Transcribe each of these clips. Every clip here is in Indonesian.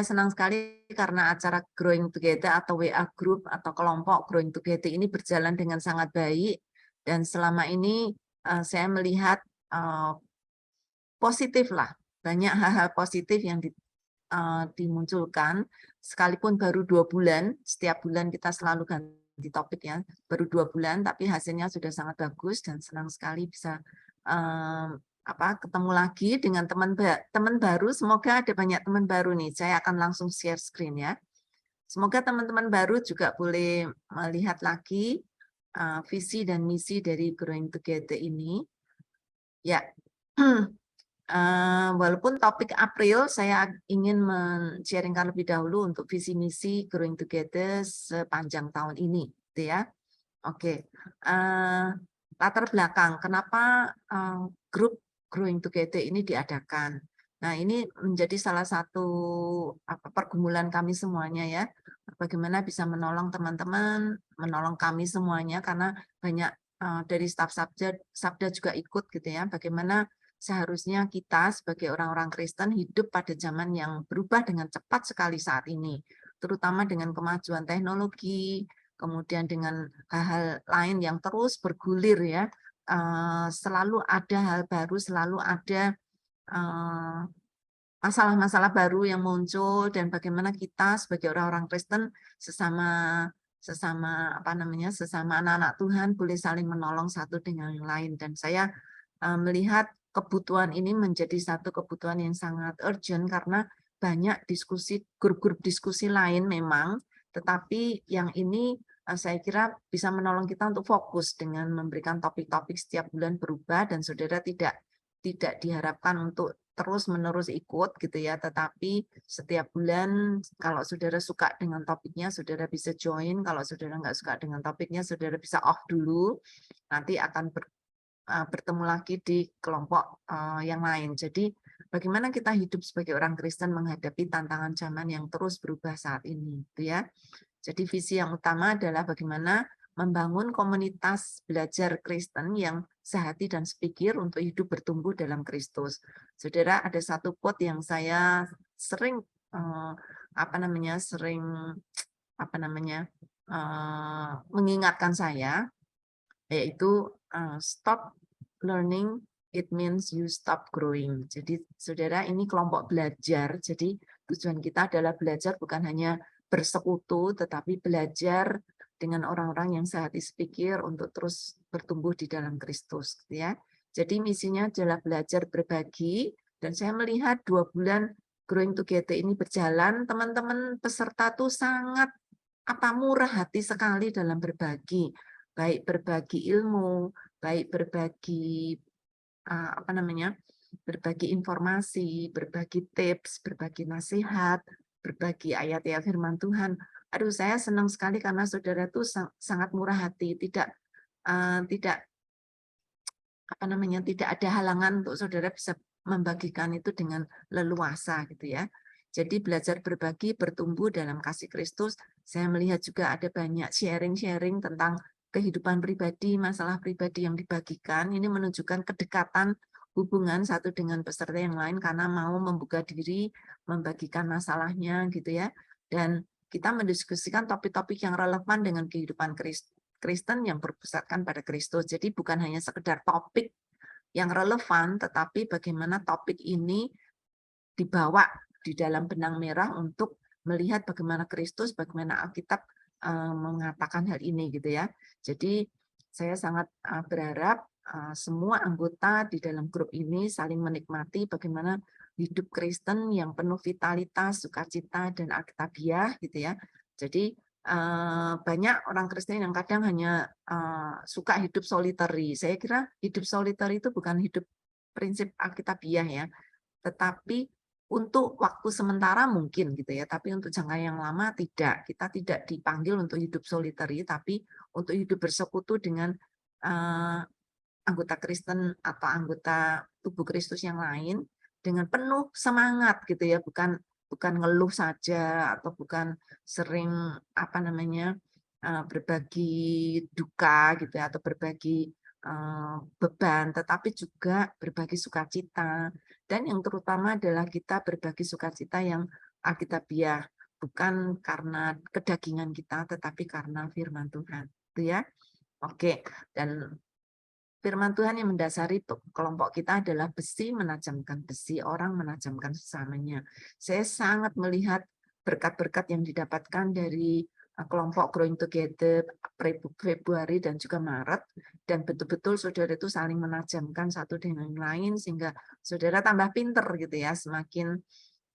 senang sekali karena acara Growing Together atau WA Group atau kelompok Growing Together ini berjalan dengan sangat baik dan selama ini saya melihat positif lah, banyak hal-hal positif yang dimunculkan sekalipun baru 2 bulan, setiap bulan kita selalu ganti topik ya, baru 2 bulan tapi hasilnya sudah sangat bagus dan senang sekali bisa ketemu lagi dengan teman baru. Semoga ada banyak teman baru nih. Saya akan langsung share screen ya. Semoga teman-teman baru juga boleh melihat lagi visi dan misi dari Growing Together ini. Ya, walaupun topik April, saya ingin men-sharingkan lebih dahulu untuk visi misi Growing Together sepanjang tahun ini, gitu ya. Oke, latar belakang kenapa grup Growing Together ini diadakan. Nah, ini menjadi salah satu pergumulan kami semuanya ya. Bagaimana bisa menolong teman-teman, menolong kami semuanya karena banyak dari staf Sabda juga ikut gitu ya. Bagaimana seharusnya kita sebagai orang-orang Kristen hidup pada zaman yang berubah dengan cepat sekali saat ini, terutama dengan kemajuan teknologi, kemudian dengan hal-hal lain yang terus bergulir ya, selalu ada hal baru, selalu ada masalah-masalah baru yang muncul dan bagaimana kita sebagai orang-orang Kristen sesama sesama sesama anak-anak Tuhan boleh saling menolong satu dengan yang lain dan saya melihat kebutuhan ini menjadi satu kebutuhan yang sangat urgent karena banyak diskusi grup-grup diskusi lain memang, tetapi yang ini saya kira bisa menolong kita untuk fokus dengan memberikan topik-topik setiap bulan berubah dan saudara tidak diharapkan untuk terus-menerus ikut gitu ya, tetapi setiap bulan kalau saudara suka dengan topiknya, saudara bisa join, kalau saudara nggak suka dengan topiknya, saudara bisa off dulu, nanti akan bertemu lagi di kelompok yang lain. Jadi bagaimana kita hidup sebagai orang Kristen menghadapi tantangan zaman yang terus berubah saat ini, gitu ya. Jadi visi yang utama adalah bagaimana membangun komunitas belajar Kristen yang sehati dan sepikir untuk hidup bertumbuh dalam Kristus. Saudara, ada satu quote yang saya sering mengingatkan saya, yaitu stop learning, it means you stop growing. Jadi saudara, ini kelompok belajar, jadi tujuan kita adalah belajar bukan hanya bersekutu, tetapi belajar dengan orang-orang yang sehati sepikir untuk terus bertumbuh di dalam Kristus. Ya. Jadi misinya adalah belajar berbagi, dan saya melihat 2 bulan Growing Together ini berjalan, teman-teman peserta tuh sangat murah hati sekali dalam berbagi, baik berbagi ilmu, baik berbagi berbagi informasi, berbagi tips, berbagi nasihat, berbagi ayat-ayat firman Tuhan. Aduh, saya senang sekali karena saudara itu sangat murah hati, tidak tidak ada halangan untuk saudara bisa membagikan itu dengan leluasa gitu ya. Jadi belajar berbagi, bertumbuh dalam kasih Kristus. Saya melihat juga ada banyak sharing-sharing tentang kehidupan pribadi, masalah pribadi yang dibagikan. Ini menunjukkan kedekatan hubungan satu dengan peserta yang lain karena mau membuka diri, membagikan masalahnya gitu ya. Dan kita mendiskusikan topik-topik yang relevan dengan kehidupan Kristen yang berpusatkan pada Kristus. Jadi bukan hanya sekedar topik yang relevan, tetapi bagaimana topik ini dibawa di dalam benang merah untuk melihat bagaimana Kristus, bagaimana Alkitab mengatakan hal ini gitu ya. Jadi saya sangat berharap semua anggota di dalam grup ini saling menikmati bagaimana hidup Kristen yang penuh vitalitas, sukacita dan alkitabiah gitu ya. Jadi banyak orang Kristen yang kadang hanya suka hidup solitary. Saya kira hidup solitary itu bukan hidup prinsip alkitabiah ya, tetapi untuk waktu sementara mungkin gitu ya, tapi untuk jangka yang lama tidak. Kita tidak dipanggil untuk hidup solitary, tapi untuk hidup bersekutu dengan anggota Kristen atau anggota tubuh Kristus yang lain dengan penuh semangat gitu ya, bukan ngeluh saja atau bukan sering berbagi duka gitu ya, atau berbagi beban, tetapi juga berbagi sukacita. Dan yang terutama adalah kita berbagi sukacita yang Alkitabiah, bukan karena kedagingan kita, tetapi karena firman Tuhan. Itu ya. Oke, dan firman Tuhan yang mendasari kelompok kita adalah besi menajamkan besi, orang menajamkan sesamanya. Saya sangat melihat berkat-berkat yang didapatkan dari kelompok Growing Together Februari dan juga Maret, dan betul-betul saudara itu saling menajamkan satu dengan yang lain sehingga saudara tambah pinter gitu ya. Semakin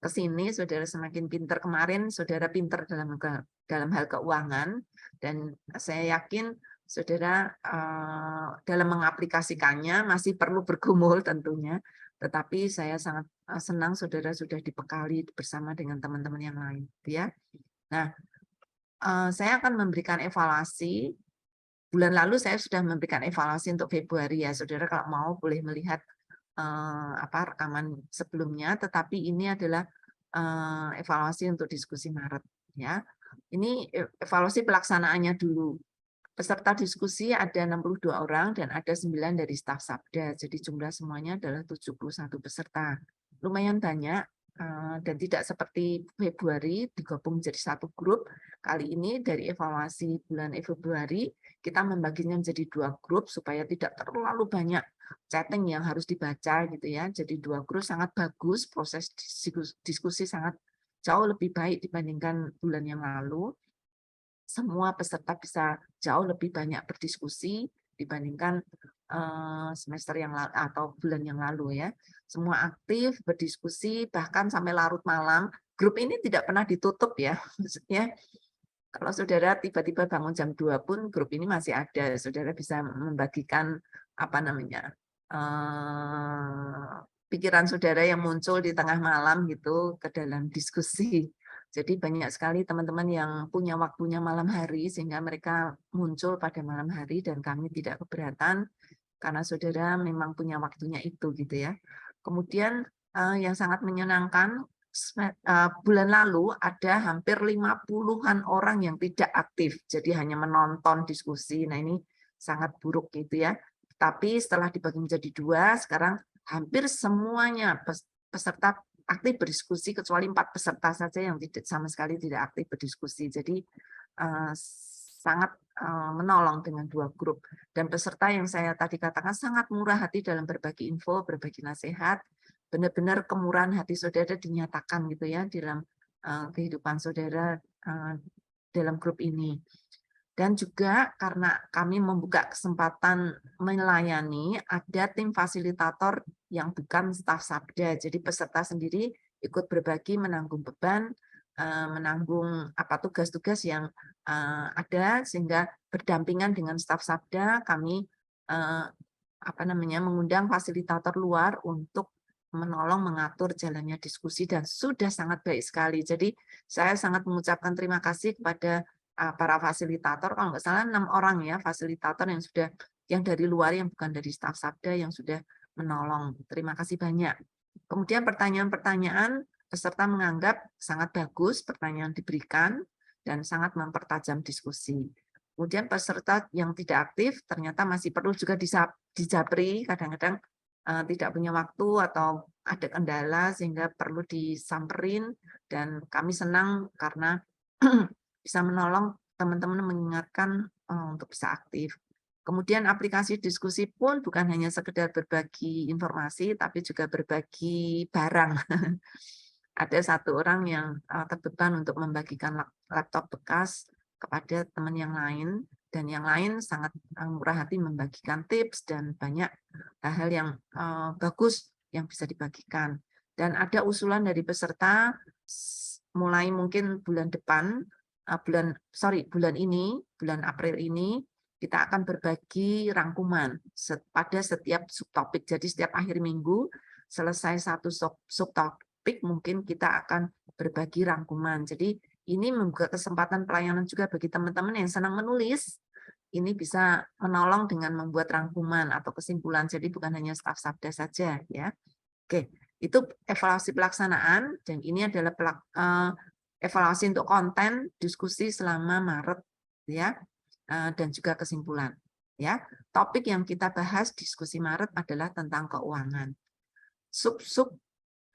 ke sini saudara semakin pinter. Kemarin saudara pinter dalam hal keuangan, dan saya yakin saudara dalam mengaplikasikannya masih perlu bergumul tentunya, tetapi saya sangat senang saudara sudah dibekali bersama dengan teman-teman yang lain, ya. Nah, saya akan memberikan evaluasi. Bulan lalu saya sudah memberikan evaluasi untuk Februari ya, saudara kalau mau boleh melihat rekaman sebelumnya, tetapi ini adalah evaluasi untuk diskusi Maret, ya. Ini evaluasi pelaksanaannya dulu. Peserta diskusi ada 62 orang dan ada 9 dari staf Sabda. Jadi jumlah semuanya adalah 71 peserta. Lumayan banyak dan tidak seperti Februari digabung menjadi satu grup. Kali ini dari evaluasi bulan Februari kita membaginya menjadi 2 grup supaya tidak terlalu banyak chatting yang harus dibaca gitu ya. Jadi 2 grup sangat bagus, proses diskusi sangat jauh lebih baik dibandingkan bulan yang lalu. Semua peserta bisa jauh lebih banyak berdiskusi dibandingkan semester yang lalu atau bulan yang lalu ya. Semua aktif berdiskusi bahkan sampai larut malam. Grup ini tidak pernah ditutup ya. Maksudnya kalau saudara tiba-tiba bangun jam 2 pun grup ini masih ada. Saudara bisa membagikan pikiran saudara yang muncul di tengah malam gitu ke dalam diskusi. Jadi banyak sekali teman-teman yang punya waktunya malam hari sehingga mereka muncul pada malam hari dan kami tidak keberatan karena saudara memang punya waktunya itu gitu ya. Kemudian yang sangat menyenangkan bulan lalu ada hampir 50-an orang yang tidak aktif. Jadi hanya menonton diskusi. Nah, ini sangat buruk gitu ya. Tapi setelah dibagi menjadi 2, sekarang hampir semuanya peserta aktif berdiskusi kecuali 4 peserta saja yang tidak sama sekali tidak aktif berdiskusi. Jadi sangat menolong dengan 2 grup. Dan peserta yang saya tadi katakan sangat murah hati dalam berbagi info, berbagi nasihat. Benar-benar kemurahan hati saudara dinyatakan gitu ya dalam kehidupan saudara dalam grup ini. Dan juga karena kami membuka kesempatan melayani, ada tim fasilitator yang bukan staf Sabda. Jadi peserta sendiri ikut berbagi, menanggung beban, menanggung tugas-tugas yang ada, sehingga berdampingan dengan staf Sabda, kami mengundang fasilitator luar untuk menolong mengatur jalannya diskusi dan sudah sangat baik sekali. Jadi saya sangat mengucapkan terima kasih kepada para fasilitator, kalau nggak salah 6 orang ya fasilitator yang dari luar yang bukan dari staf Sabda yang sudah menolong. Terima kasih banyak. Kemudian pertanyaan-pertanyaan peserta menganggap sangat bagus pertanyaan diberikan dan sangat mempertajam diskusi. Kemudian peserta yang tidak aktif ternyata masih perlu juga dijapri, kadang-kadang tidak punya waktu atau ada kendala sehingga perlu disamperin, dan kami senang karena bisa menolong teman-teman mengingatkan untuk bisa aktif. Kemudian aplikasi diskusi pun bukan hanya sekedar berbagi informasi, tapi juga berbagi barang. Ada satu orang yang terbeban untuk membagikan laptop bekas kepada teman yang lain, dan yang lain sangat murah hati membagikan tips dan banyak hal-hal yang bagus yang bisa dibagikan. Dan ada usulan dari peserta mulai mungkin bulan depan, bulan ini, bulan April ini, kita akan berbagi rangkuman pada setiap subtopik. Jadi setiap akhir minggu selesai satu subtopik, mungkin kita akan berbagi rangkuman. Jadi ini membuka kesempatan pelayanan juga bagi teman-teman yang senang menulis. Ini bisa menolong dengan membuat rangkuman atau kesimpulan. Jadi bukan hanya staf Sabda saja ya. Oke, itu evaluasi pelaksanaan, dan ini adalah evaluasi untuk konten diskusi selama Maret ya, dan juga kesimpulan ya. Topik yang kita bahas diskusi Maret adalah tentang keuangan. Sub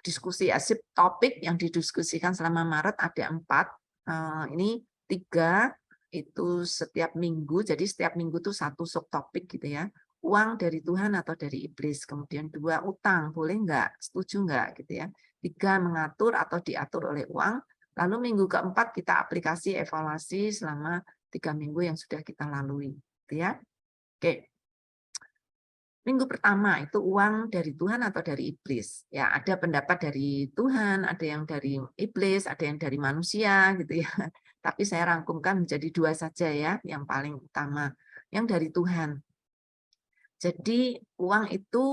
diskusi asip topik yang didiskusikan selama Maret ada 4. Ini 3 itu setiap minggu, jadi setiap minggu tuh 1 subtopik gitu ya. Uang dari Tuhan atau dari iblis. Kemudian 2, utang, boleh nggak? Setuju nggak? Gitu ya. 3, mengatur atau diatur oleh uang. Lalu minggu keempat kita aplikasi evaluasi selama 3 minggu yang sudah kita lalui. Gitu ya. Oke. Minggu pertama itu uang dari Tuhan atau dari iblis. Ya, ada pendapat dari Tuhan, ada yang dari iblis, ada yang dari manusia gitu ya. Tapi saya rangkumkan menjadi 2 saja ya, yang paling utama. Yang dari Tuhan. Jadi uang itu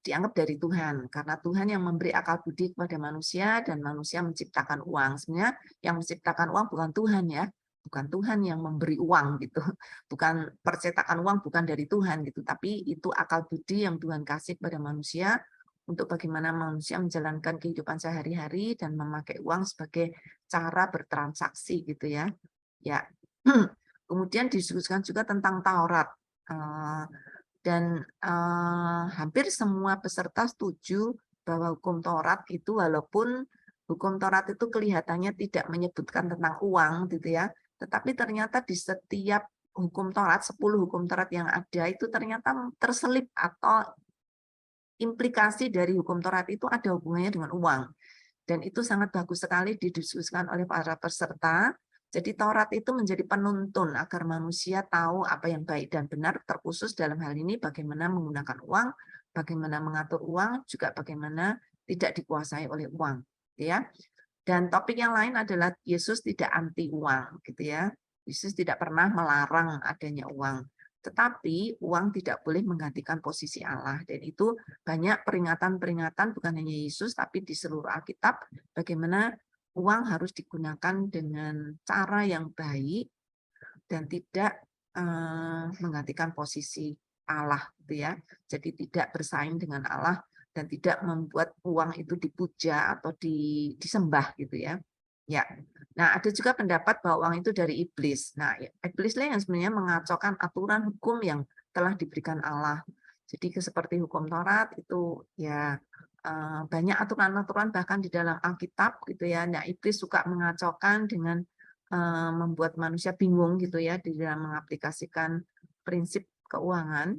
dianggap dari Tuhan, karena Tuhan yang memberi akal budi kepada manusia dan manusia menciptakan uang. Sebenarnya yang menciptakan uang bukan Tuhan ya, bukan Tuhan yang memberi uang gitu, bukan percetakan uang bukan dari Tuhan gitu, tapi itu akal budi yang Tuhan kasih kepada manusia untuk bagaimana manusia menjalankan kehidupan sehari-hari dan memakai uang sebagai cara bertransaksi gitu ya. Ya, kemudian didiskusikan juga tentang Taurat. Dan hampir semua peserta setuju bahwa hukum Taurat itu walaupun hukum Taurat itu kelihatannya tidak menyebutkan tentang uang gitu ya, tetapi ternyata di setiap hukum Taurat, 10 hukum Taurat yang ada itu ternyata terselip atau implikasi dari hukum Taurat itu ada hubungannya dengan uang. Dan itu sangat bagus sekali didiskusikan oleh para peserta. Jadi Taurat itu menjadi penuntun agar manusia tahu apa yang baik dan benar, terkhusus dalam hal ini bagaimana menggunakan uang, bagaimana mengatur uang, juga bagaimana tidak dikuasai oleh uang, gitu ya. Dan topik yang lain adalah Yesus tidak anti uang, gitu ya. Yesus tidak pernah melarang adanya uang. Tetapi uang tidak boleh menggantikan posisi Allah. Dan itu banyak peringatan-peringatan bukan hanya Yesus, tapi di seluruh Alkitab, bagaimana uang harus digunakan dengan cara yang baik dan tidak menggantikan posisi Allah, gitu ya. Jadi tidak bersaing dengan Allah dan tidak membuat uang itu dipuja atau disembah, gitu ya. Ya. Nah, ada juga pendapat bahwa uang itu dari iblis. Nah, iblislah yang sebenarnya mengacaukan aturan hukum yang telah diberikan Allah. Jadi seperti hukum Taurat itu ya banyak aturan-aturan bahkan di dalam Alkitab gitu ya. Nah, iblis suka mengacaukan dengan membuat manusia bingung gitu ya di dalam mengaplikasikan prinsip keuangan.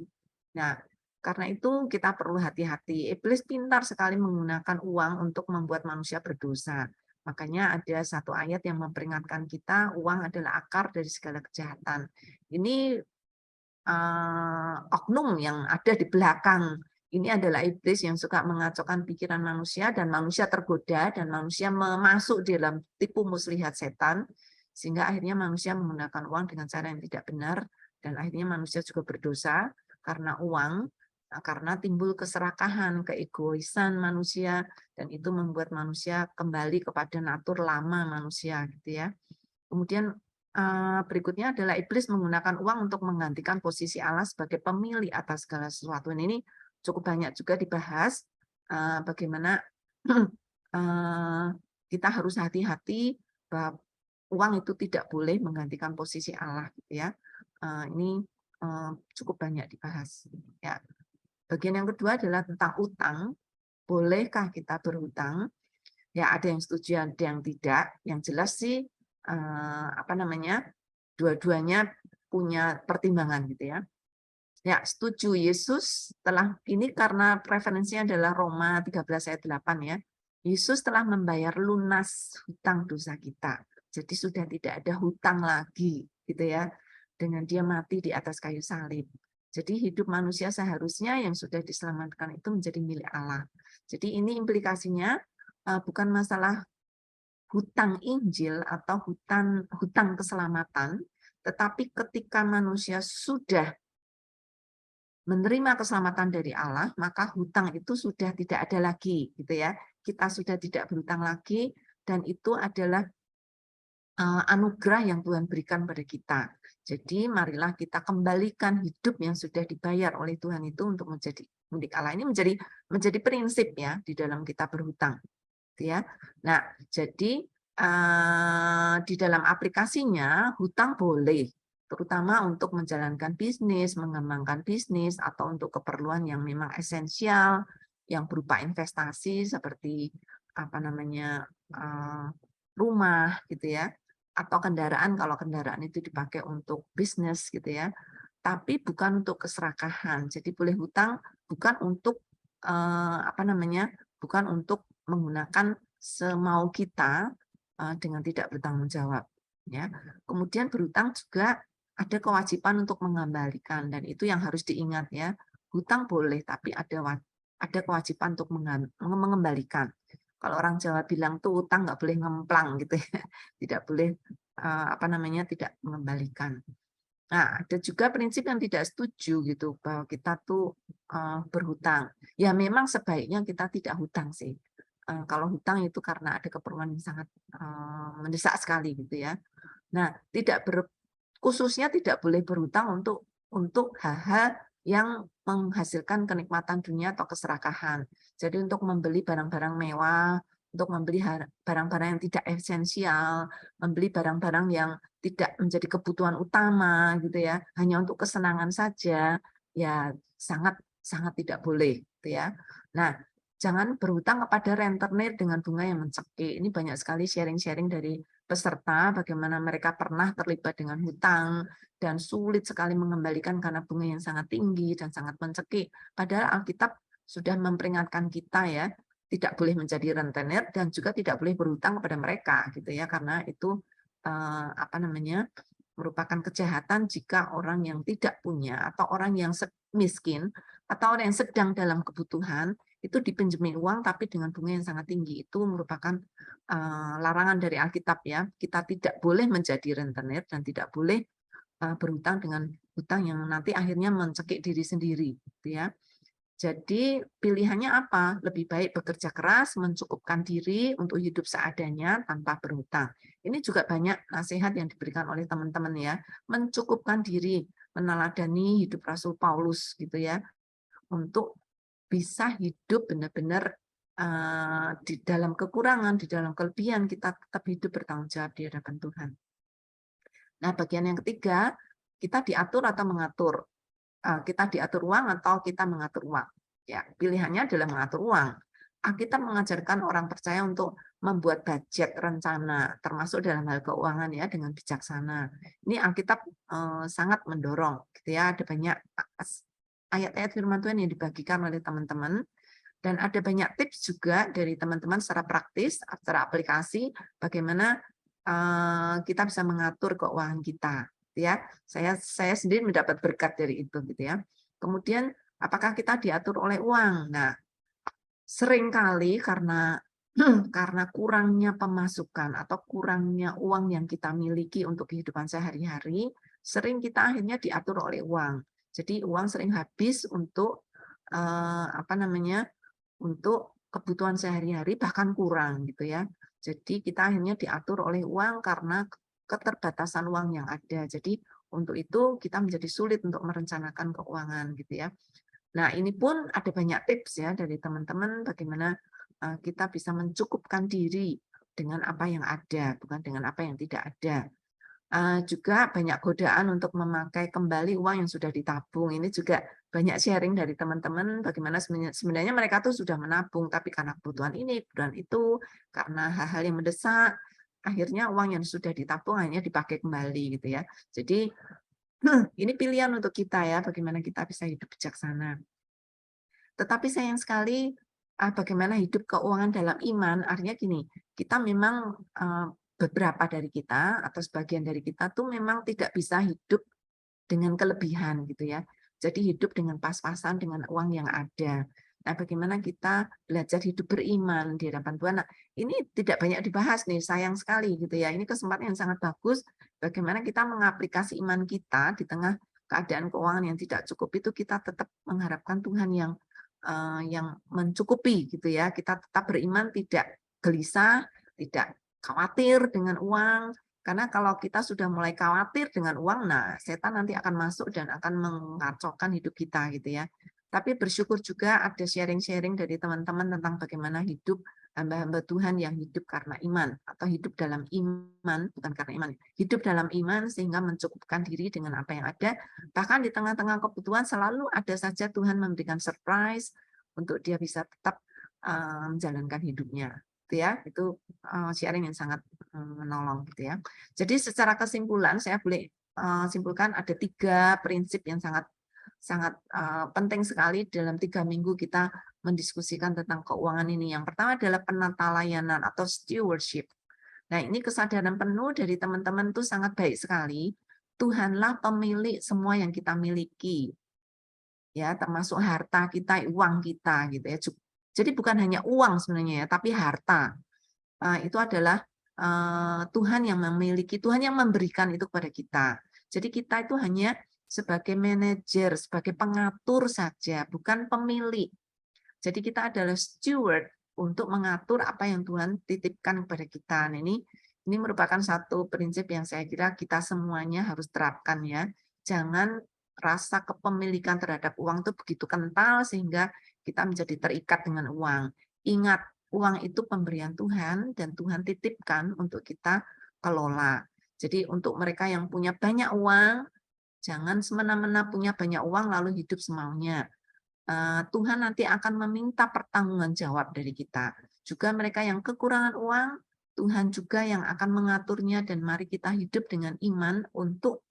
Nah, karena itu kita perlu hati-hati. Iblis pintar sekali menggunakan uang untuk membuat manusia berdosa. Makanya ada satu ayat yang memperingatkan kita, uang adalah akar dari segala kejahatan. Ini oknum yang ada di belakang. Ini adalah iblis yang suka mengacaukan pikiran manusia dan manusia tergoda dan manusia masuk di dalam tipu muslihat setan sehingga akhirnya manusia menggunakan uang dengan cara yang tidak benar dan akhirnya manusia juga berdosa karena uang, karena timbul keserakahan, keegoisan manusia dan itu membuat manusia kembali kepada natur lama manusia gitu ya. Kemudian berikutnya adalah iblis menggunakan uang untuk menggantikan posisi Allah sebagai pemilik atas segala sesuatu. Ini cukup banyak juga dibahas bagaimana kita harus hati-hati bahwa uang itu tidak boleh menggantikan posisi Allah, gitu ya. Ini cukup banyak dibahas. Ya. Bagian yang kedua adalah tentang utang. Bolehkah kita berhutang? Ya, ada yang setuju, ada yang tidak. Yang jelas sih apa namanya? Dua-duanya punya pertimbangan gitu ya. Ya, setuju. Yesus telah ini karena preferensinya adalah Roma 13 ayat 8 ya. Yesus telah membayar lunas hutang dosa kita. Jadi sudah tidak ada hutang lagi gitu ya. Dengan dia mati di atas kayu salib. Jadi hidup manusia seharusnya yang sudah diselamatkan itu menjadi milik Allah. Jadi ini implikasinya bukan masalah hutang Injil atau hutang keselamatan, tetapi ketika manusia sudah menerima keselamatan dari Allah, maka hutang itu sudah tidak ada lagi, gitu ya. Kita sudah tidak berhutang lagi, dan itu adalah anugerah yang Tuhan berikan pada kita. Jadi marilah kita kembalikan hidup yang sudah dibayar oleh Tuhan itu untuk menjadi milik Allah. Ini menjadi prinsip ya di dalam kita berhutang, gitu ya. Nah, jadi di dalam aplikasinya hutang boleh, terutama untuk menjalankan bisnis, mengembangkan bisnis, atau untuk keperluan yang memang esensial, yang berupa investasi seperti apa namanya rumah gitu ya, atau kendaraan kalau kendaraan itu dipakai untuk bisnis gitu ya, tapi bukan untuk keserakahan. Jadi boleh hutang bukan untuk apa namanya, bukan untuk menggunakan semau kita dengan tidak bertanggung jawab ya. Kemudian berhutang juga ada kewajiban untuk mengembalikan dan itu yang harus diingat ya. Hutang boleh tapi ada kewajiban untuk mengembalikan. Kalau orang Jawa bilang tuh utang nggak boleh ngemplang gitu ya, tidak boleh apa namanya tidak mengembalikan. Nah, ada juga prinsip yang tidak setuju gitu bahwa kita tuh berhutang. Ya memang sebaiknya kita tidak hutang sih. Kalau hutang itu karena ada keperluan yang sangat mendesak sekali gitu ya. Nah, khususnya tidak boleh berhutang untuk hal-hal yang menghasilkan kenikmatan dunia atau keserakahan. Jadi untuk membeli barang-barang mewah, untuk membeli barang-barang yang tidak esensial, membeli barang-barang yang tidak menjadi kebutuhan utama gitu ya, hanya untuk kesenangan saja, ya sangat sangat tidak boleh gitu ya. Nah, jangan berhutang kepada rentenir dengan bunga yang mencekik. Ini banyak sekali sharing-sharing dari peserta bagaimana mereka pernah terlibat dengan hutang dan sulit sekali mengembalikan karena bunga yang sangat tinggi dan sangat mencekik. Padahal Alkitab sudah memperingatkan kita ya, tidak boleh menjadi rentenir dan juga tidak boleh berhutang kepada mereka gitu ya, karena itu apa namanya merupakan kejahatan jika orang yang tidak punya atau orang yang miskin atau orang yang sedang dalam kebutuhan itu dipinjemi uang tapi dengan bunga yang sangat tinggi. Itu merupakan larangan dari Alkitab ya. Kita tidak boleh menjadi rentenir dan tidak boleh berhutang dengan hutang yang nanti akhirnya mencekik diri sendiri gitu ya. Jadi pilihannya apa? Lebih baik bekerja keras, mencukupkan diri untuk hidup seadanya tanpa berhutang. Ini juga banyak nasihat yang diberikan oleh teman-teman ya. Mencukupkan diri, meneladani hidup Rasul Paulus gitu ya. Untuk bisa hidup benar-benar di dalam kekurangan, di dalam kelebihan, kita tetap hidup bertanggung jawab di hadapan Tuhan. Nah, bagian yang ketiga, kita diatur atau mengatur. Kita diatur uang atau kita mengatur uang. Ya, pilihannya adalah mengatur uang. Kita mengajarkan orang percaya untuk membuat budget rencana, termasuk dalam hal keuangan ya dengan bijaksana. Ini Alkitab sangat mendorong, gitu ya. Ada banyak ayat-ayat firman Tuhan yang dibagikan oleh teman-teman dan ada banyak tips juga dari teman-teman secara praktis, secara aplikasi bagaimana kita bisa mengatur keuangan kita, gitu ya. Saya sendiri mendapat berkat dari itu, gitu ya. Kemudian apakah kita diatur oleh uang? Nah, seringkali karena karena kurangnya pemasukan atau kurangnya uang yang kita miliki untuk kehidupan sehari-hari, sering kita akhirnya diatur oleh uang. Jadi uang sering habis untuk apa namanya untuk kebutuhan sehari-hari bahkan kurang gitu ya. Jadi kita akhirnya diatur oleh uang karena keterbatasan uang yang ada. Jadi untuk itu kita menjadi sulit untuk merencanakan keuangan gitu ya. Nah, ini pun ada banyak tips ya dari teman-teman bagaimana kita bisa mencukupkan diri dengan apa yang ada, bukan dengan apa yang tidak ada. Juga banyak godaan untuk memakai kembali uang yang sudah ditabung. Ini juga banyak sharing dari teman-teman bagaimana sebenarnya mereka tuh sudah menabung, tapi karena kebutuhan ini, kebutuhan itu, karena hal-hal yang mendesak, akhirnya uang yang sudah ditabung hanya dipakai kembali gitu ya. Jadi ini pilihan untuk kita ya, bagaimana kita bisa hidup bijaksana. Tetapi sayang sekali, bagaimana hidup keuangan dalam iman, artinya gini, kita memang beberapa dari kita atau sebagian dari kita tuh memang tidak bisa hidup dengan kelebihan gitu ya. Jadi hidup dengan pas-pasan dengan uang yang ada. Nah, bagaimana kita belajar hidup beriman di hadapan Tuhan. Nah, ini tidak banyak dibahas nih, sayang sekali gitu ya. Ini kesempatan yang sangat bagus bagaimana kita mengaplikasi iman kita di tengah keadaan keuangan yang tidak cukup itu kita tetap mengharapkan Tuhan yang mencukupi gitu ya. Kita tetap beriman, tidak gelisah, tidak khawatir dengan uang, karena kalau kita sudah mulai khawatir dengan uang, nah setan nanti akan masuk dan akan mengacaukan hidup kita gitu ya. Tapi bersyukur juga ada sharing-sharing dari teman-teman tentang bagaimana hidup hamba-hamba Tuhan yang hidup karena iman atau hidup dalam iman, bukan karena iman, hidup dalam iman sehingga mencukupkan diri dengan apa yang ada. Bahkan di tengah-tengah kebutuhan selalu ada saja Tuhan memberikan surprise, untuk dia bisa tetap menjalankan hidupnya. Gitu ya, itu sharing yang sangat menolong gitu ya. Jadi secara kesimpulan saya boleh simpulkan ada 3 prinsip yang sangat sangat penting sekali dalam 3 minggu kita mendiskusikan tentang keuangan ini. Yang pertama adalah penata layanan atau stewardship. Nah, ini kesadaran penuh dari teman-teman tuh sangat baik sekali. Tuhanlah pemilik semua yang kita miliki, ya, termasuk harta kita, uang kita, gitu ya. Jadi bukan hanya uang sebenarnya ya, tapi harta. Itu adalah Tuhan yang memiliki, Tuhan yang memberikan itu kepada kita. Jadi kita itu hanya sebagai manajer, sebagai pengatur saja, bukan pemilik. Jadi kita adalah steward untuk mengatur apa yang Tuhan titipkan kepada kita. Nah, ini merupakan satu prinsip yang saya kira kita semuanya harus terapkan ya. Jangan rasa kepemilikan terhadap uang itu begitu kental sehingga kita menjadi terikat dengan uang. Ingat, uang itu pemberian Tuhan dan Tuhan titipkan untuk kita kelola. Jadi untuk mereka yang punya banyak uang, jangan semena-mena punya banyak uang lalu hidup semaunya. Tuhan nanti akan meminta pertanggungan jawab dari kita. Juga mereka yang kekurangan uang, Tuhan juga yang akan mengaturnya dan mari kita hidup dengan iman untuk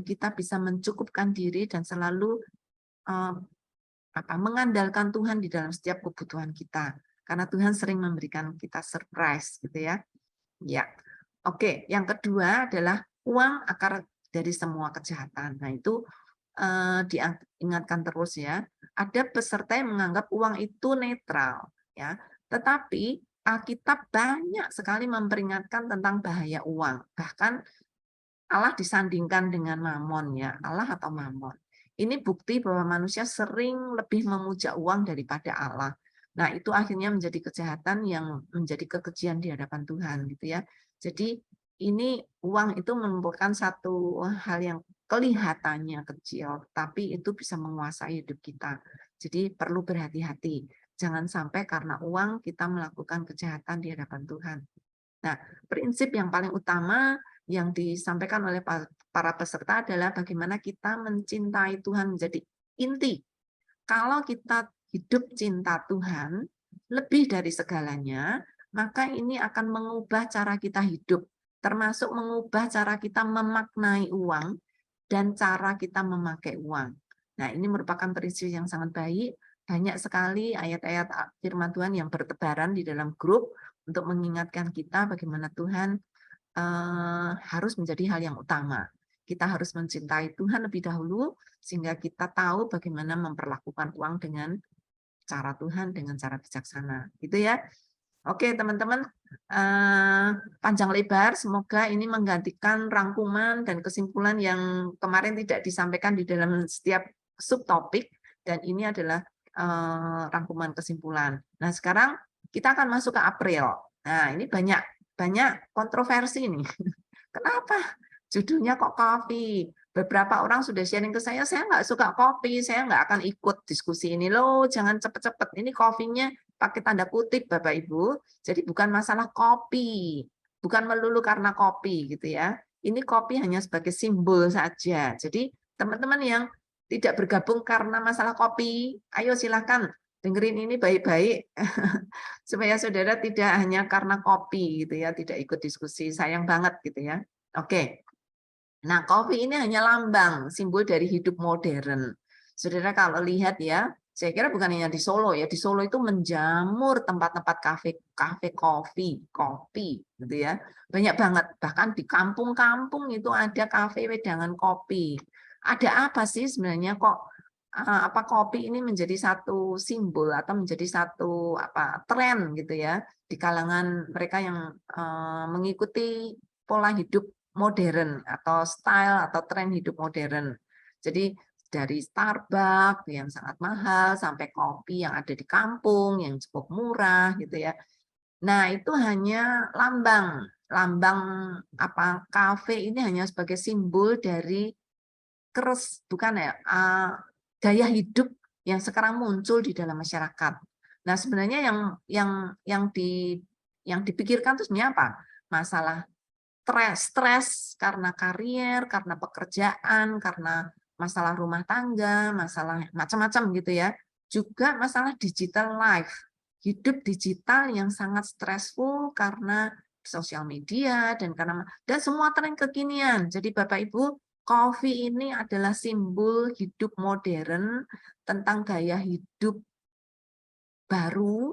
kita bisa mencukupkan diri dan selalu mengandalkan Tuhan di dalam setiap kebutuhan kita. Karena Tuhan sering memberikan kita surprise gitu ya. Ya. Oke, yang kedua adalah uang akar dari semua kejahatan. Nah, itu diingatkan terus ya. Ada peserta yang menganggap uang itu netral ya. Tetapi Alkitab banyak sekali memperingatkan tentang bahaya uang. Bahkan Allah disandingkan dengan mamon ya, Allah atau mamon. Ini bukti bahwa manusia sering lebih memuja uang daripada Allah. Nah, itu akhirnya menjadi kejahatan yang menjadi kekejian di hadapan Tuhan gitu ya. Jadi ini uang itu merupakan satu hal yang kelihatannya kecil, tapi itu bisa menguasai hidup kita. Jadi perlu berhati-hati. Jangan sampai karena uang kita melakukan kejahatan di hadapan Tuhan. Nah, prinsip yang paling utama yang disampaikan oleh para peserta adalah bagaimana kita mencintai Tuhan menjadi inti. Kalau kita hidup cinta Tuhan lebih dari segalanya, maka ini akan mengubah cara kita hidup, termasuk mengubah cara kita memaknai uang dan cara kita memakai uang. Nah, ini merupakan prinsip yang sangat baik. Banyak sekali ayat-ayat firman Tuhan yang bertebaran di dalam grup untuk mengingatkan kita bagaimana Tuhan harus menjadi hal yang utama. Kita harus mencintai Tuhan lebih dahulu, sehingga kita tahu bagaimana memperlakukan uang dengan cara Tuhan, dengan cara bijaksana. Gitu ya. Oke, teman-teman, panjang lebar, semoga ini menggantikan rangkuman dan kesimpulan yang kemarin tidak disampaikan di dalam setiap subtopik, dan ini adalah rangkuman kesimpulan. Nah, sekarang kita akan masuk ke April. Nah, ini banyak kontroversi nih. Kenapa judulnya kok kopi? Beberapa orang sudah sharing ke saya nggak suka kopi, saya nggak akan ikut diskusi ini loh, jangan cepet-cepet. Ini kopinya pakai tanda kutip Bapak Ibu, jadi bukan masalah kopi, bukan melulu karena kopi gitu ya. Ini kopi hanya sebagai simbol saja. Jadi teman-teman yang tidak bergabung karena masalah kopi, ayo silakan dengerin ini baik-baik supaya saudara tidak hanya karena kopi gitu ya, tidak ikut diskusi, sayang banget gitu ya. Oke. Nah, kopi ini hanya lambang, simbol dari hidup modern. Saudara kalau lihat ya, saya kira bukan hanya di Solo ya, di Solo itu menjamur tempat-tempat kafe kopi gitu ya. Banyak banget, bahkan di kampung-kampung itu ada kafe wedangan kopi. Ada apa sih sebenarnya kok apa kopi ini menjadi satu simbol atau menjadi satu tren gitu ya di kalangan mereka yang mengikuti pola hidup modern atau style atau tren hidup modern. Jadi dari Starbucks yang sangat mahal sampai kopi yang ada di kampung yang cukup murah gitu ya. Nah, itu hanya lambang kafe ini hanya sebagai simbol dari bukan ya, gaya hidup yang sekarang muncul di dalam masyarakat. Nah, sebenarnya yang dipikirkan itu sebenarnya apa? Masalah stres karena karier, karena pekerjaan, karena masalah rumah tangga, masalah macam-macam gitu ya. Juga masalah digital life, hidup digital yang sangat stressful karena sosial media dan semua tren kekinian. Jadi Bapak Ibu, coffee ini adalah simbol hidup modern tentang gaya hidup baru,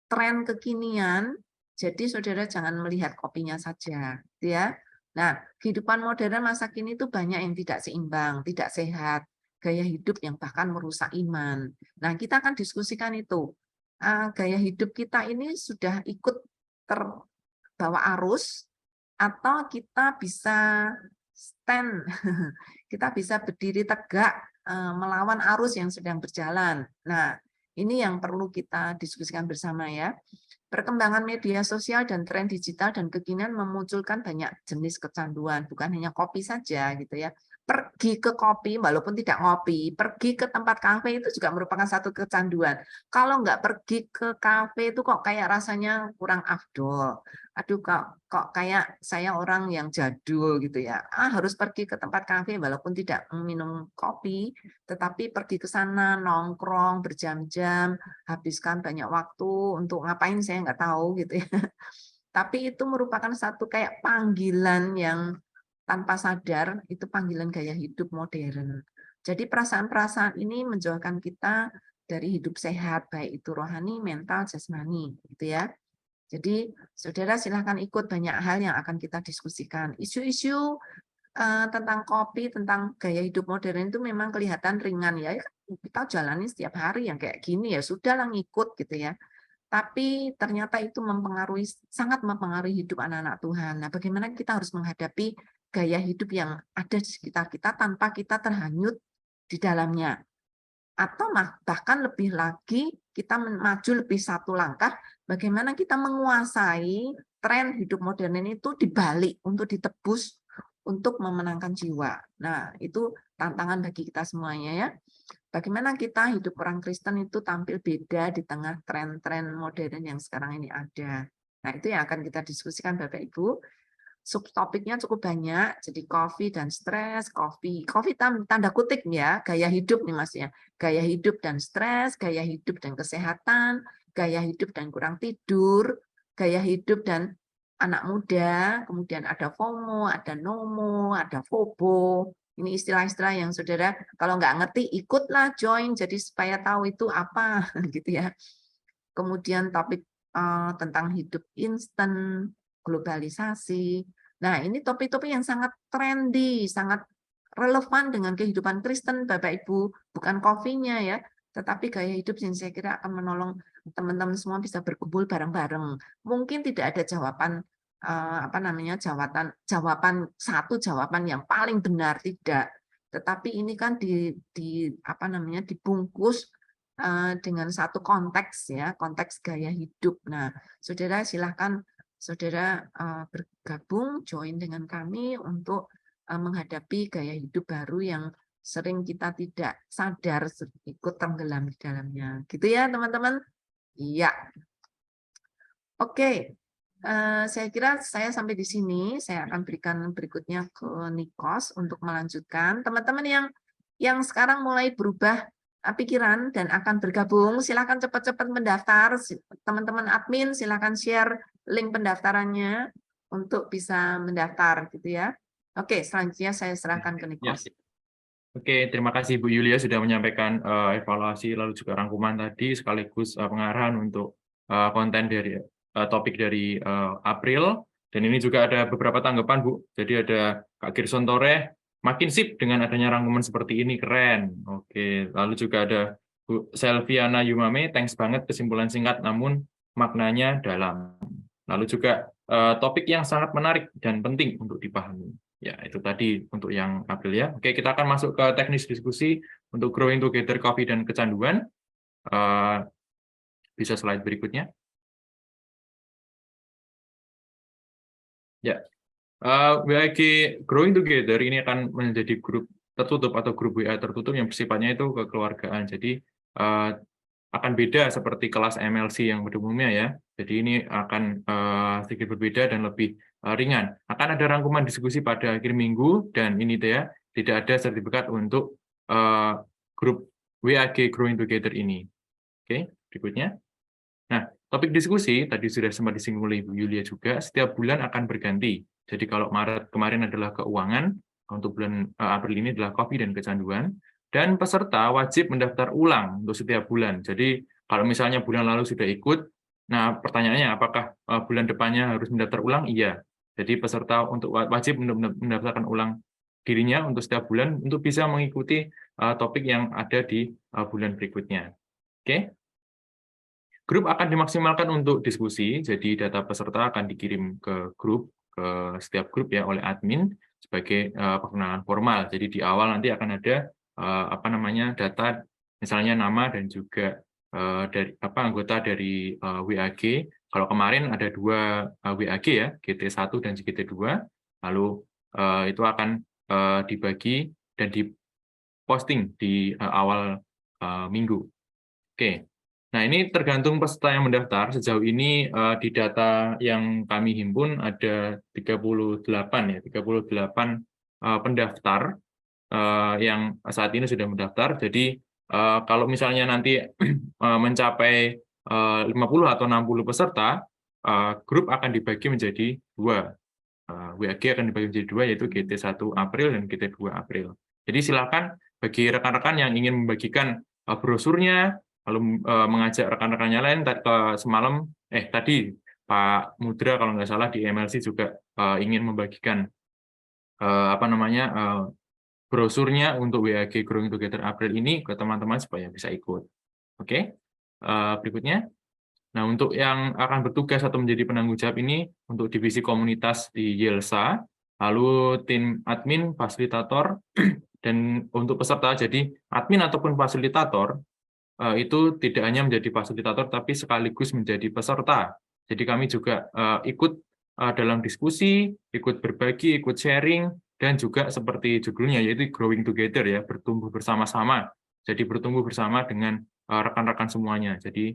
tren kekinian. Jadi saudara jangan melihat kopinya saja, ya. Nah, kehidupan modern masa kini itu banyak yang tidak seimbang, tidak sehat, gaya hidup yang bahkan merusak iman. Nah, kita akan diskusikan itu. Gaya hidup kita ini sudah ikut terbawa arus atau kita bisa stand, kita bisa berdiri tegak melawan arus yang sedang berjalan. Nah, ini yang perlu kita diskusikan bersama ya. Perkembangan media sosial dan tren digital dan kekinian memunculkan banyak jenis kecanduan, bukan hanya kopi saja gitu ya. Pergi ke kopi, walaupun tidak ngopi, pergi ke tempat kafe itu juga merupakan satu kecanduan. Kalau nggak pergi ke kafe itu kok kayak rasanya kurang afdol. Aduh, kok kayak saya orang yang jadul gitu ya. Harus pergi ke tempat kafe walaupun tidak minum kopi, tetapi pergi ke sana nongkrong berjam-jam, habiskan banyak waktu untuk ngapain saya nggak tahu gitu ya. Tapi itu merupakan satu kayak panggilan yang tanpa sadar, itu panggilan gaya hidup modern. Jadi perasaan-perasaan ini menjauhkan kita dari hidup sehat, baik itu rohani, mental, jasmani, gitu ya. Jadi saudara silahkan ikut banyak hal yang akan kita diskusikan. Isu-isu tentang kopi, tentang gaya hidup modern itu memang kelihatan ringan ya. Kita jalani setiap hari yang kayak gini ya sudahlah ngikut gitu ya. Tapi ternyata itu sangat mempengaruhi hidup anak-anak Tuhan. Nah, bagaimana kita harus menghadapi gaya hidup yang ada di sekitar kita tanpa kita terhanyut di dalamnya. Atau bahkan lebih lagi kita maju lebih satu langkah, bagaimana kita menguasai tren hidup modern itu dibalik untuk ditebus untuk memenangkan jiwa. Nah, itu tantangan bagi kita semuanya ya. Bagaimana kita hidup orang Kristen itu tampil beda di tengah tren-tren modern yang sekarang ini ada. Nah, itu yang akan kita diskusikan Bapak Ibu. Subtopiknya cukup banyak, jadi coffee dan stres, coffee tanda kutip ya, gaya hidup nih Mas ya. Gaya hidup dan stres, gaya hidup dan kesehatan, gaya hidup dan kurang tidur, gaya hidup dan anak muda, kemudian ada FOMO, ada NOMO, ada FOBO. Ini istilah-istilah yang saudara kalau nggak ngerti ikutlah join jadi supaya tahu itu apa gitu ya. Kemudian topik tentang hidup instan, globalisasi. Nah, ini topik-topik yang sangat trendy, sangat relevan dengan kehidupan Kristen Bapak Ibu, bukan kopinya ya, tetapi gaya hidup yang saya kira akan menolong teman-teman semua bisa berkumpul bareng-bareng. Mungkin tidak ada jawaban jawaban yang paling benar tidak, tetapi ini kan dibungkus dengan satu konteks ya, konteks gaya hidup. Nah, saudara silakan saudara bergabung join dengan kami untuk menghadapi gaya hidup baru yang sering kita tidak sadar ikut tenggelam di dalamnya. Gitu ya, teman-teman? Iya. Oke. Saya kira saya sampai di sini. Saya akan berikan berikutnya ke Nikos untuk melanjutkan. Teman-teman yang sekarang mulai berubah pikiran dan akan bergabung, silakan cepat-cepat mendaftar. Teman-teman admin silakan share link pendaftarannya untuk bisa mendaftar, gitu ya. Oke, selanjutnya saya serahkan ke Nikos. Oke, terima kasih Bu Yulia sudah menyampaikan evaluasi lalu juga rangkuman tadi sekaligus pengarahan untuk konten dari topik dari April, dan ini juga ada beberapa tanggapan Bu. Jadi ada Kak Kirson Toreh, makin sip dengan adanya rangkuman seperti ini, keren. Oke, lalu juga ada Bu Selviana Yumame, thanks banget, kesimpulan singkat namun maknanya dalam. Lalu juga topik yang sangat menarik dan penting untuk dipahami. Ya, itu tadi untuk yang April ya. Oke, kita akan masuk ke teknis diskusi untuk Growing Together Coffee dan Kecanduan. Bisa slide berikutnya. Ya, WAG Growing Together ini akan menjadi grup tertutup atau grup WA tertutup yang bersifatnya itu kekeluargaan. Jadi akan beda seperti kelas MLC yang pada umumnya ya. Jadi ini akan sedikit berbeda dan lebih ringan. Akan ada rangkuman diskusi pada akhir minggu dan ini ya tidak ada sertifikat untuk grup WAG Growing Together ini. Oke, berikutnya. Nah, topik diskusi tadi sudah sempat disinggung oleh Ibu Yulia juga, setiap bulan akan berganti. Jadi kalau Maret kemarin adalah keuangan, untuk bulan April ini adalah kopi dan kecanduan, dan peserta wajib mendaftar ulang untuk setiap bulan. Jadi kalau misalnya bulan lalu sudah ikut, nah pertanyaannya apakah bulan depannya harus mendaftar ulang? Iya. Jadi peserta untuk wajib mendaftarkan ulang dirinya untuk setiap bulan untuk bisa mengikuti topik yang ada di bulan berikutnya. Oke? Grup akan dimaksimalkan untuk diskusi, jadi data peserta akan dikirim ke grup, ke setiap grup ya oleh admin sebagai perkenalan formal. Jadi di awal nanti akan ada data, misalnya nama dan juga dari anggota dari WAG. Kalau kemarin ada 2 WAG ya, GT1 dan GT2, lalu itu akan dibagi dan diposting di awal minggu. Oke. Nah, ini tergantung peserta yang mendaftar. Sejauh ini di data yang kami himpun ada 38 pendaftar yang saat ini sudah mendaftar. Jadi kalau misalnya nanti mencapai 50 atau 60 peserta, grup akan dibagi menjadi 2. WAG akan dibagi menjadi 2, yaitu GT1 April dan GT2 April. Jadi silakan bagi rekan-rekan yang ingin membagikan brosurnya, lalu mengajak rekan-rekannya lain. Semalam tadi Pak Mudra kalau nggak salah di MLC juga ingin membagikan brosurnya untuk WAG Growing Together April ini ke teman-teman supaya bisa ikut. Oke, berikutnya. Nah, untuk yang akan bertugas atau menjadi penanggung jawab ini untuk divisi komunitas di YELSA, lalu tim admin, fasilitator, dan untuk peserta, jadi admin ataupun fasilitator itu tidak hanya menjadi fasilitator, tapi sekaligus menjadi peserta. Jadi kami juga ikut dalam diskusi, ikut berbagi, ikut sharing, dan juga seperti judulnya, yaitu growing together ya, bertumbuh bersama-sama. Jadi bertumbuh bersama dengan rekan-rekan semuanya. Jadi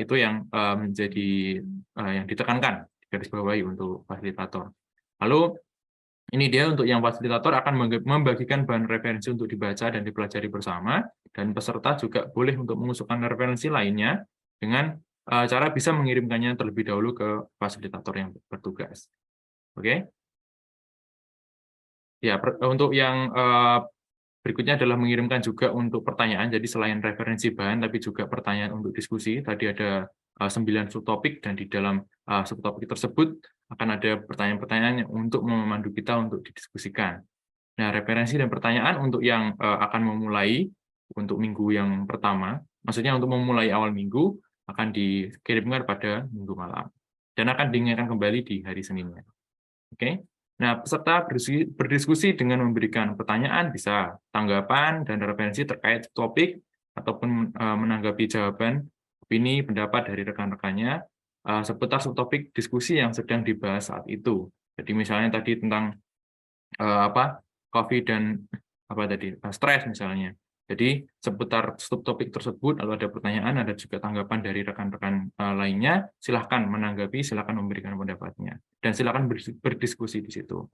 itu yang menjadi yang ditekankan, garis bawahi untuk fasilitator. Lalu ini dia untuk yang fasilitator akan membagikan bahan referensi untuk dibaca dan dipelajari bersama, dan peserta juga boleh untuk mengusulkan referensi lainnya dengan cara bisa mengirimkannya terlebih dahulu ke fasilitator yang bertugas. Oke? Ya, untuk yang berikutnya adalah mengirimkan juga untuk pertanyaan, jadi selain referensi bahan, tapi juga pertanyaan untuk diskusi. Tadi ada 9 subtopik, dan di dalam subtopik tersebut akan ada pertanyaan-pertanyaan untuk memandu kita untuk didiskusikan. Nah, referensi dan pertanyaan untuk yang akan memulai untuk minggu yang pertama, maksudnya untuk memulai awal minggu, akan dikirimkan pada minggu malam, dan akan diingatkan kembali di hari Seninnya. Oke? Nah, peserta berdiskusi dengan memberikan pertanyaan, bisa tanggapan dan referensi terkait topik, ataupun menanggapi jawaban, opini, pendapat dari rekan-rekannya seputar subtopik diskusi yang sedang dibahas saat itu. Jadi misalnya tadi tentang COVID dan stres misalnya. Jadi seputar subtopik tersebut, lalu ada pertanyaan, ada juga tanggapan dari rekan-rekan lainnya, silahkan menanggapi, silahkan memberikan pendapatnya, dan silahkan berdiskusi di situ.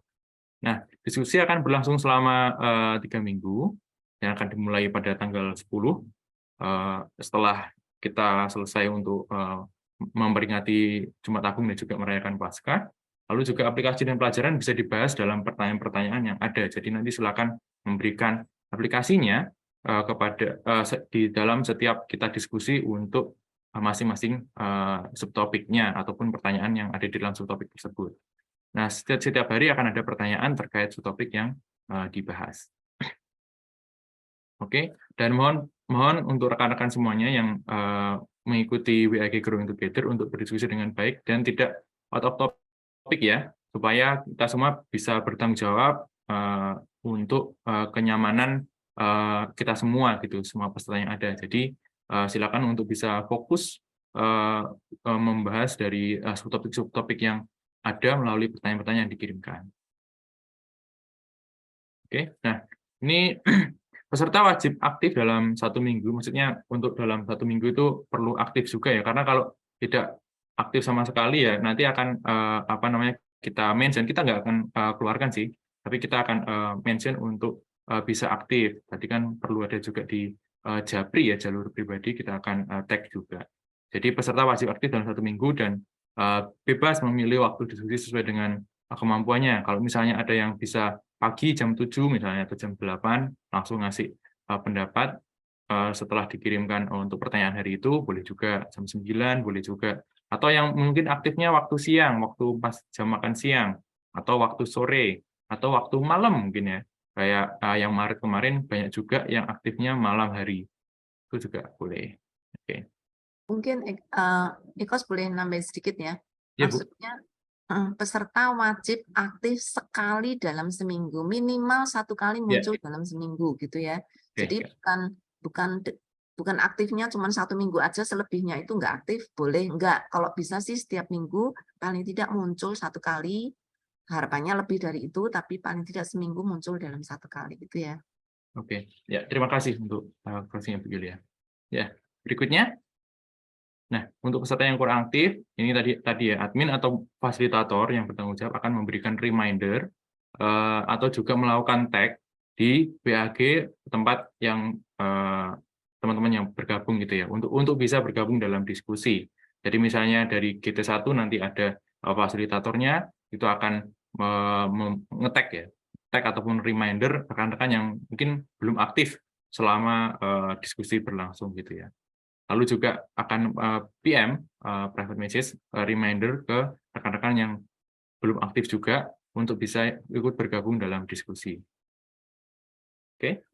Nah, diskusi akan berlangsung selama 3 minggu, yang akan dimulai pada tanggal 10, setelah kita selesai untuk memperingati Jumat Agung dan juga merayakan Paskah. Lalu juga aplikasi dan pelajaran bisa dibahas dalam pertanyaan-pertanyaan yang ada. Jadi nanti silakan memberikan aplikasinya di dalam setiap kita diskusi untuk masing-masing subtopiknya ataupun pertanyaan yang ada di dalam subtopik tersebut. Nah, setiap hari akan ada pertanyaan terkait subtopik yang dibahas. Oke, dan mohon untuk rekan-rekan semuanya yang mengikuti WAG Growing Together untuk berdiskusi dengan baik dan tidak out of topic ya, supaya kita semua bisa bertanggung jawab untuk kenyamanan kita semua gitu, semua peserta yang ada. Jadi silakan untuk bisa fokus membahas dari subtopik-subtopik yang ada melalui pertanyaan-pertanyaan yang dikirimkan. Oke, nah ini peserta wajib aktif dalam 1 minggu, maksudnya untuk dalam 1 minggu itu perlu aktif juga ya, karena kalau tidak aktif sama sekali ya nanti akan kita mention, kita nggak akan keluarkan sih, tapi kita akan mention untuk bisa aktif. Tadi kan perlu ada juga di Japri ya, jalur pribadi kita akan tag juga. Jadi peserta wajib aktif dalam 1 minggu dan bebas memilih waktu diskusi sesuai dengan kemampuannya. Kalau misalnya ada yang bisa pagi jam 7 misalnya atau jam 8 langsung ngasih pendapat setelah dikirimkan untuk pertanyaan hari itu, boleh juga jam 9, boleh juga. Atau yang mungkin aktifnya waktu siang, waktu pas jam makan siang, atau waktu sore, atau waktu malam mungkin ya. Kayak yang Maret kemarin banyak juga yang aktifnya malam hari. Itu juga boleh. Oke. Mungkin Ikos boleh nambahin sedikit ya. Ya, Bu. Maksudnya peserta wajib aktif sekali dalam seminggu, minimal 1 kali Ya, muncul dalam seminggu gitu ya. oke. Jadi bukan aktifnya cuma 1 minggu aja, selebihnya itu nggak aktif, boleh nggak. Kalau bisa sih setiap minggu paling tidak muncul 1 kali, harapannya lebih dari itu, tapi paling tidak seminggu muncul dalam 1 kali gitu ya. Oke. Ya, terima kasih untuk closing-nya Bu Yulia. Ya, berikutnya. Nah, untuk peserta yang kurang aktif, ini tadi ya, admin atau fasilitator yang bertanggung jawab akan memberikan reminder atau juga melakukan tag di BAG tempat yang teman-teman yang bergabung gitu ya, untuk bisa bergabung dalam diskusi. Jadi misalnya dari GT1 nanti ada fasilitatornya, itu akan nge-tag ya, tag ataupun reminder rekan-rekan yang mungkin belum aktif selama diskusi berlangsung gitu ya. Lalu juga akan PM, private message, reminder ke rekan-rekan yang belum aktif juga untuk bisa ikut bergabung dalam diskusi. Oke.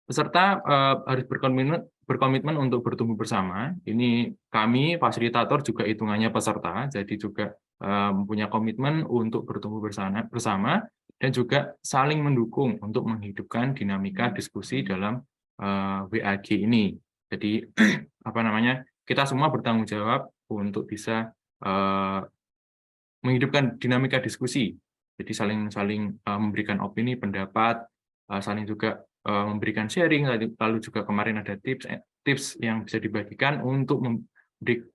Peserta harus berkomitmen untuk bertumbuh bersama. Ini kami, fasilitator, juga hitungannya peserta, jadi juga mempunyai komitmen untuk bertumbuh bersama dan juga saling mendukung untuk menghidupkan dinamika diskusi dalam WAG ini. Jadi apa namanya, kita semua bertanggung jawab untuk bisa menghidupkan dinamika diskusi. Jadi saling memberikan opini, pendapat, saling juga memberikan sharing, lalu juga kemarin ada tips yang bisa dibagikan untuk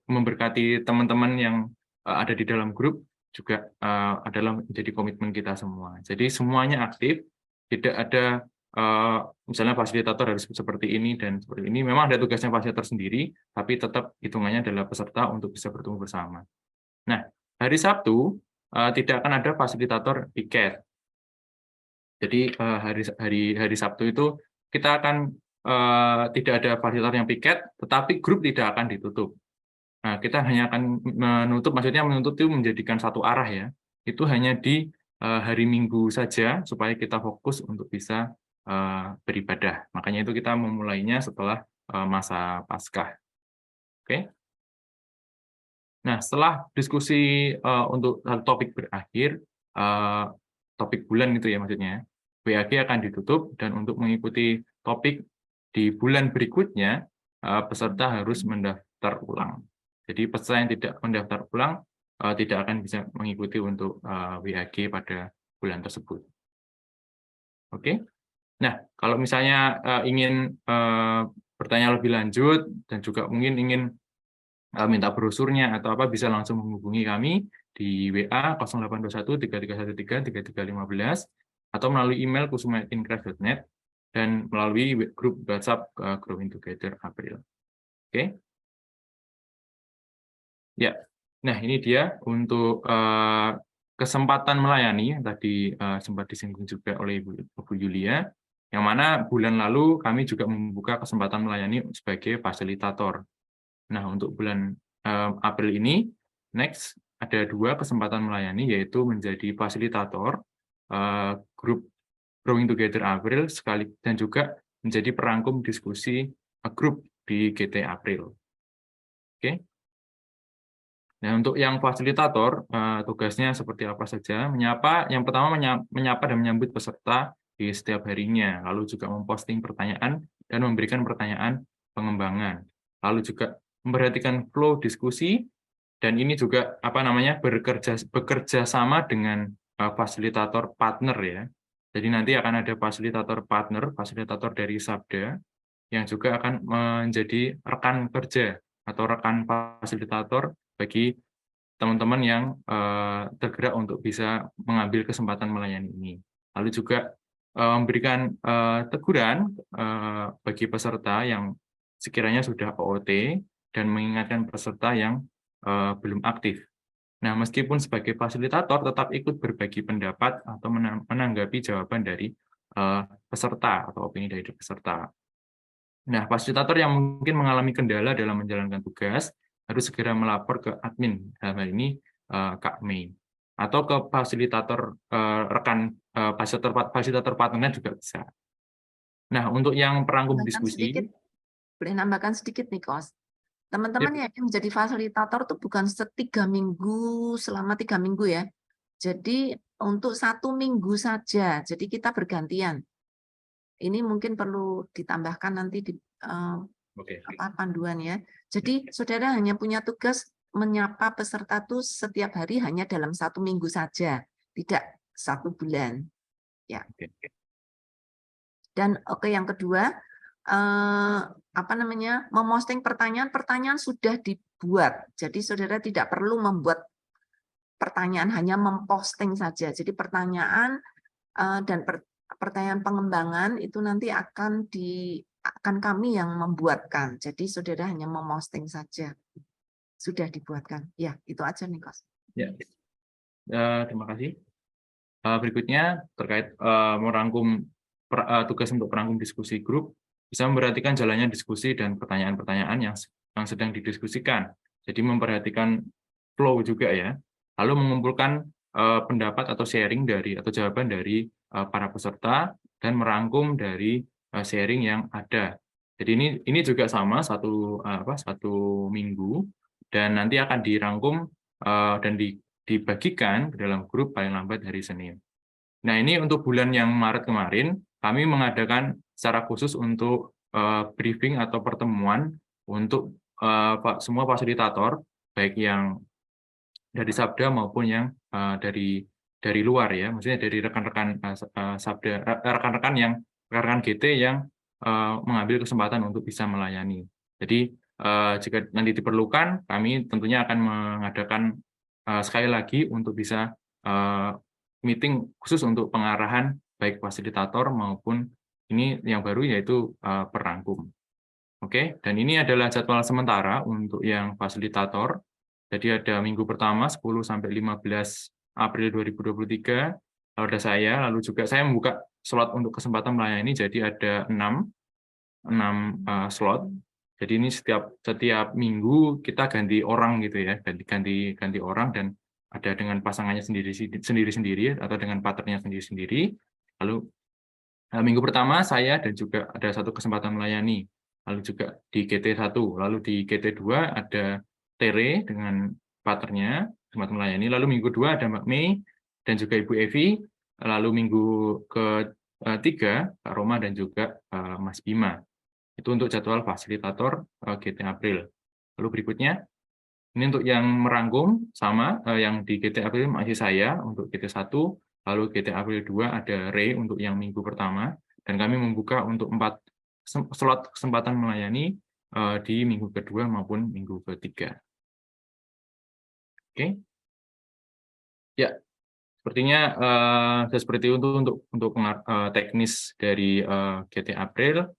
memberkati teman-teman yang ada di dalam grup, juga adalah menjadi komitmen kita semua. Jadi semuanya aktif, tidak ada misalnya fasilitator harus seperti ini dan seperti ini. Memang ada tugasnya fasilitator sendiri, tapi tetap hitungannya adalah peserta untuk bisa bertumbuh bersama. Nah, hari Sabtu tidak akan ada fasilitator piket. Jadi hari Sabtu itu kita akan tidak ada fasilitator yang piket, tetapi grup tidak akan ditutup. Nah, kita hanya akan menutup, maksudnya menutup itu menjadikan satu arah ya. Itu hanya di hari Minggu saja supaya kita fokus untuk bisa beribadah. Makanya itu kita memulainya setelah masa Paskah. Oke. Nah, setelah diskusi untuk topik berakhir, topik bulan itu ya maksudnya, WAG akan ditutup dan untuk mengikuti topik di bulan berikutnya, peserta harus mendaftar ulang. Jadi peserta yang tidak mendaftar ulang tidak akan bisa mengikuti untuk WAG pada bulan tersebut. Oke. Nah, kalau misalnya ingin bertanya lebih lanjut dan juga mungkin ingin minta brosurnya atau apa, bisa langsung menghubungi kami di WA 0821 3313 3315 atau melalui email kusuma@incraft.net dan melalui grup WhatsApp Growing Together April. Oke. Ya. Nah, ini dia untuk kesempatan melayani yang tadi sempat disinggung juga oleh Ibu Yulia, yang mana bulan lalu kami juga membuka kesempatan melayani sebagai fasilitator. Nah, untuk bulan April ini, next ada 2 kesempatan melayani, yaitu menjadi fasilitator grup Growing Together April sekali dan juga menjadi perangkum diskusi grup di GT April. Oke. Nah, untuk yang fasilitator, tugasnya seperti apa saja? Yang pertama menyapa dan menyambut peserta di setiap harinya, lalu juga memposting pertanyaan dan memberikan pertanyaan pengembangan. Lalu juga memperhatikan flow diskusi, dan ini juga bekerja sama dengan fasilitator partner ya. Jadi nanti akan ada fasilitator partner, fasilitator dari Sabda, yang juga akan menjadi rekan kerja atau rekan fasilitator bagi teman-teman yang tergerak untuk bisa mengambil kesempatan melayani ini. Lalu juga memberikan teguran bagi peserta yang sekiranya sudah OOT dan mengingatkan peserta yang belum aktif. Nah, meskipun sebagai fasilitator tetap ikut berbagi pendapat atau menanggapi jawaban dari peserta atau opini dari peserta. Nah, fasilitator yang mungkin mengalami kendala dalam menjalankan tugas harus segera melapor ke admin, dalam hal ini Kak Mei, atau ke fasilitator rekan fasilitator partnernya juga bisa. Nah, untuk yang perangkum diskusi, boleh nambahkan sedikit nih, Kos. Teman-teman yang menjadi fasilitator itu bukan selama 3 minggu ya. Jadi untuk 1 minggu saja. Jadi kita bergantian. Ini mungkin perlu ditambahkan nanti di panduan ya. Jadi saudara hanya punya tugas menyapa peserta itu setiap hari hanya dalam 1 minggu saja, tidak 1 bulan. Ya. Dan yang kedua, memosting pertanyaan sudah dibuat. Jadi saudara tidak perlu membuat pertanyaan, hanya memposting saja. Jadi pertanyaan dan pertanyaan pengembangan itu nanti akan kami yang membuatkan. Jadi saudara hanya memposting saja. Sudah dibuatkan. Ya, itu aja nih, Kos. Ya. Terima kasih. Berikutnya terkait merangkum tugas untuk perangkum diskusi grup, bisa memperhatikan jalannya diskusi dan pertanyaan-pertanyaan yang sedang didiskusikan. Jadi memperhatikan flow juga ya. Lalu mengumpulkan pendapat atau sharing atau jawaban dari para peserta dan merangkum dari sharing yang ada. Jadi ini juga sama satu minggu dan nanti akan dirangkum dan dibagikan ke dalam grup paling lambat hari Senin. Nah, ini untuk bulan yang Maret kemarin, kami mengadakan secara khusus untuk briefing atau pertemuan untuk semua fasilitator, baik yang dari Sabda maupun yang dari luar ya, maksudnya dari rekan-rekan Sabda, rekan-rekan GT yang mengambil kesempatan untuk bisa melayani. Jadi jika nanti diperlukan, kami tentunya akan mengadakan sekali lagi untuk bisa meeting khusus untuk pengarahan baik fasilitator maupun ini yang baru yaitu perangkum. Oke, dan ini adalah jadwal sementara untuk yang fasilitator. Jadi ada minggu pertama 10 sampai 15 April 2023, lalu ada saya, lalu juga saya membuka slot untuk kesempatan melayani, jadi ada 6 slot. Jadi ini setiap minggu kita ganti orang gitu ya, ganti orang dan ada dengan pasangannya sendiri-sendiri atau dengan partnernya sendiri-sendiri. Lalu minggu pertama saya dan juga ada satu kesempatan melayani. Lalu juga di GT1, lalu di GT2 ada Tere dengan partnernya kesempatan melayani. Lalu minggu 2 ada Mbak Mei dan juga Ibu Evi. Lalu minggu ketiga Kak Roma dan juga Mas Bima. Itu untuk jadwal fasilitator GT April. Lalu berikutnya, ini untuk yang merangkum, sama, yang di GT April masih saya, untuk GT1, lalu GT April 2 ada Ray untuk yang minggu pertama, dan kami membuka untuk 4 slot kesempatan melayani di minggu kedua maupun minggu ketiga. Oke. Ya, sepertinya seperti itu untuk teknis dari GT April.